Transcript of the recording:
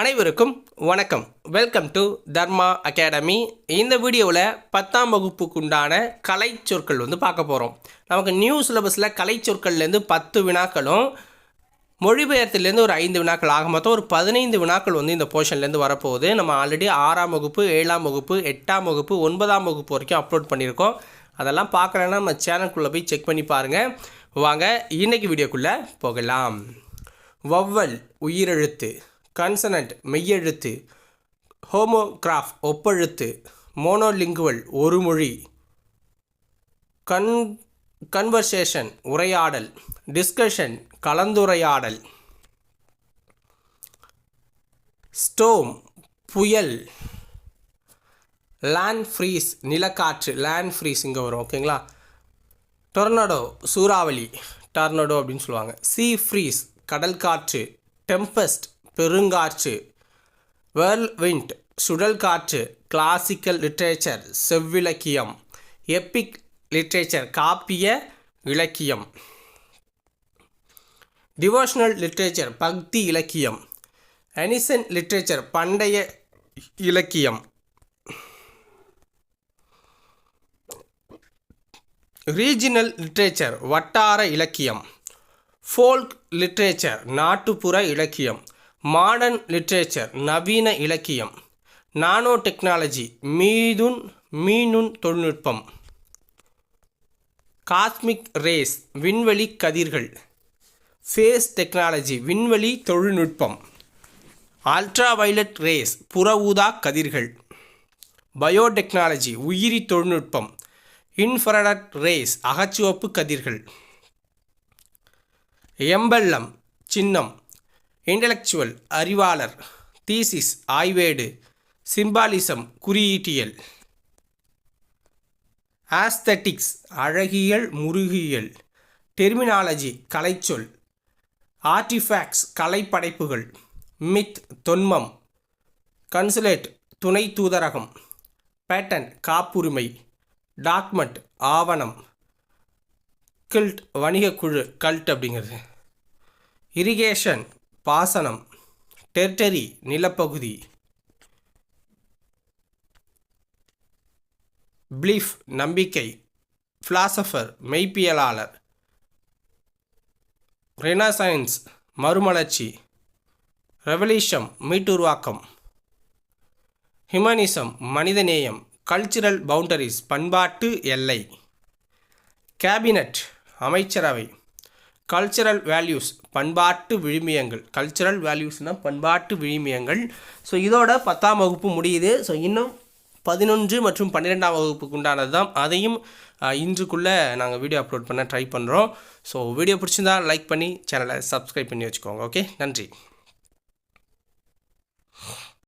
அனைவருக்கும் வணக்கம். Welcome to Dharma academy. இந்த வீடியோவில் 10ஆம் வகுப்புக்குண்டான கலை சொற்கள் பார்க்க போகிறோம். நமக்கு நியூ சிலபஸில் கலை சொற்கள்லேருந்து 10 வினாக்களும் மொழிபெயர்த்துலேருந்து ஒரு 5 வினாக்கள் ஆக மொத்தம் ஒரு 15 வினாக்கள் இந்த போர்ஷன்லேருந்து வரப்போகுது. நம்ம ஆல்ரெடி 6ஆம் வகுப்பு 7ஆம் வகுப்பு 8ஆம் வகுப்பு 9ஆம் வகுப்பு வரைக்கும் அப்லோட் பண்ணியிருக்கோம். அதெல்லாம் பார்க்கலன்னா நம்ம சேனலுக்குள்ளே போய் செக் பண்ணி பாருங்கள். வாங்க இன்றைக்கி வீடியோக்குள்ளே போகலாம். வவ்வல் உயிரெழுத்து, கன்சனண்ட் மெய்யெழுத்து, ஹோமோகிராஃப் ஒப்பெழுத்து, மோனோலிங்குவல் ஒரு மொழி, கன்வர்சேஷன் உரையாடல், டிஸ்கஷன் கலந்துரையாடல், ஸ்டோம் புயல், லேண்ட் ஃப்ரீஸ் நிலக்காற்று, லேண்ட் ஃப்ரீஸ் இங்கே வரும் ஓகேங்களா. டொர்னடோ சூறாவளி, டர்னடோ அப்படின்னு சொல்லுவாங்க. சீ ஃப்ரீஸ் கடல் காற்று, டெம்பஸ்ட் பெருங்காற்று, வேர்ல்விண்ட் சுழல் காற்று, கிளாசிக்கல் லிட்ரேச்சர் செவ்விலக்கியம், எப்பிக் லிட்ரேச்சர் காப்பிய இலக்கியம், டிவோஷனல் லிட்ரேச்சர் பக்தி இலக்கியம், அனிசன்ட் லிட்ரேச்சர் பண்டைய இலக்கியம், ரீஜினல் லிட்ரேச்சர் வட்டார இலக்கியம், ஃபோல்க் லிட்ரேச்சர் நாட்டுப்புற இலக்கியம், மாடர்ன் லிட்ரேச்சர் நவீன இலக்கியம், நானோ டெக்னாலஜி மீநுண் தொழில்நுட்பம், காஸ்மிக் ரேஸ் விண்வெளி கதிர்கள், ஃபேஸ் டெக்னாலஜி விண்வெளி தொழில்நுட்பம், அல்ட்ரா வயலட் ரேஸ் புற ஊதா கதிர்கள், பயோடெக்னாலஜி உயிரி தொழில்நுட்பம், இன்ஃப்ராரெட் ரேஸ் அகச்சிவப்பு கதிர்கள், எம்பல்லம் சின்னம், இன்டலெக்சுவல் அறிவாளர், தீசிஸ் ஆய்வேடு, சிம்பாலிசம் குறியீட்டியல், ஆஸ்தட்டிக்ஸ் அழகியல் முருகியல், டெர்மினாலஜி கலைச்சொல், ஆர்டிஃபேக்ட்ஸ் கலைப்படைப்புகள், மித் தொன்மம், கன்சுலேட் துணை தூதரகம், பேட்டன் காப்புரிமை, டாக்குமெண்ட் ஆவணம், கில்ட் வணிகக்குழு கல்ட் அப்படிங்கிறது, இரிகேஷன் பாசனம், டெரிட்டரி நிலப்பகுதி, பிலீஃப் நம்பிக்கை, பிலாசபர் மெய்ப்பியலாளர், ரெனசான்ஸ் மறுமலர்ச்சி, ரெவல்யூஷன் மீட்டுருவாக்கம், ஹியூமனிசம் மனிதநேயம், கல்ச்சுரல் பவுண்டரிஸ் பண்பாட்டு எல்லை, கேபினட் அமைச்சரவை, கல்ச்சுரல் வேல்யூஸ் பண்பாட்டு விழுமியங்கள், கல்ச்சுரல் வேல்யூஸ்னால் பண்பாட்டு விழுமியங்கள். ஸோ இதோட 10ஆம் வகுப்பு முடியுது. ஸோ இன்னும் 11 மற்றும் 12ஆம் வகுப்புக்கு உண்டானது தான். அதையும் இன்றுக்குள்ளே நாங்கள் வீடியோ அப்லோட் பண்ண ட்ரை பண்ணுறோம். ஸோ வீடியோ பிடிச்சிருந்தா லைக் பண்ணி சேனலை சப்ஸ்கிரைப் பண்ணி வச்சுக்கோங்க. ஓகே, நன்றி.